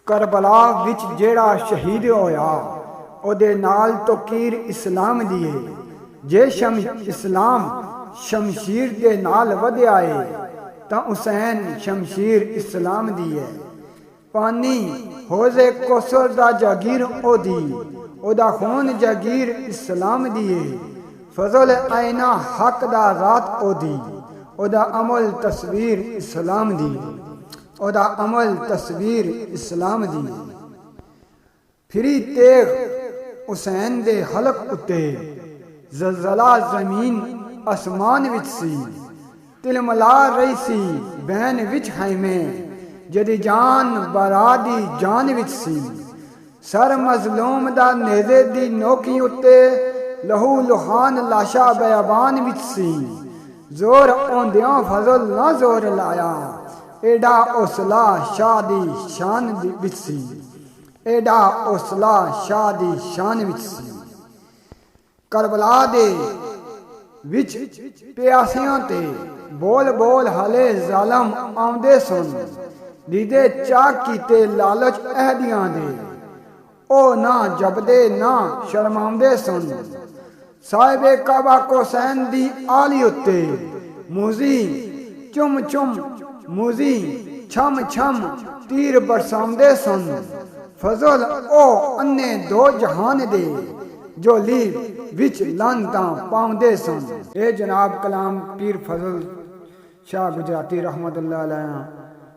Karbala विच जेड़ा शहीद होया ओदे नाल तो कीर इस्लाम दिए जे इस्लाम शमशीर दे नाल वधिया है तां हुसैन शमशीर इस्लाम दी है। पानी होजे कोसर दा जागीर ओदी ओदा खून जागीर इस्लाम दी है। फजल आईना हक दा रात ओदी ओदा अमल तस्वीर इस्लाम दी ओदा अमल तस्वीर इस्लाम दी। फिरी तेग हुसैन दे हलक उत्ते ज़लज़ला ज़मीन आसमान विच सी तिलमला रही सी बैन विच खैमे जदी जान बरादी जान विच सी। सर मजलूम दा नेज़े दी नोकी उत्ते लहू लुहान लाशा बयाबान विच सी। जोर औंदियां फजल ना जोर लाया एडा हौसला शाह दी शान विच सी एडा हौसला शाह दी शान विच सी। करबला दे विच प्यासियां ते बोल बोल हले जालम आउंदे सुन दीदे चाक कीते लालच अहदियां दे ओ ना जबदे ना शर्मांदे सुन। साहिबे काबा हुसैन दी आली उत्ते मूजी चुम चुम मूजी छम छम तीर बरसांदे सन। फजल ओ अन्ने दो जहान दे जोली विच लानता पाउंदे सन। ए जनाब कलाम पीर फजल शाह गुजराती रहमतुल्लाह अलैह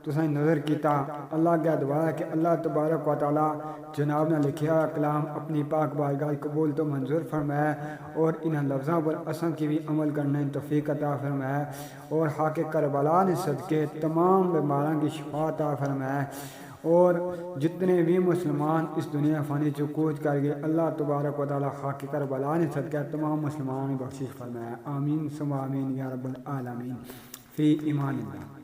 तुसें नज़र किया। अल्लाह क्या दुआ है कि अल्लाह तबारक व तआला जनाब ने लिखा कलाम अपनी पाक बारगाह कबूल तो मंजूर फरमाए और इन लफ्ज़ों पर असम की भी अमल करने की तौफीक अता फरमाए और हाके करबला ने सदके तमाम बीमारों की शिफा अता फरमाए और जितने भी मुसलमान इस दुनिया फ़ानी से कूच कर गए अल्लाह तबारक व तआला हाके करबला ने सदके तमाम मुसलमानों की बख्शिश फरमाए। आमीन सुम्मा आमीन या रब्बल आलमीन फ़ी ईमानिल्लाह।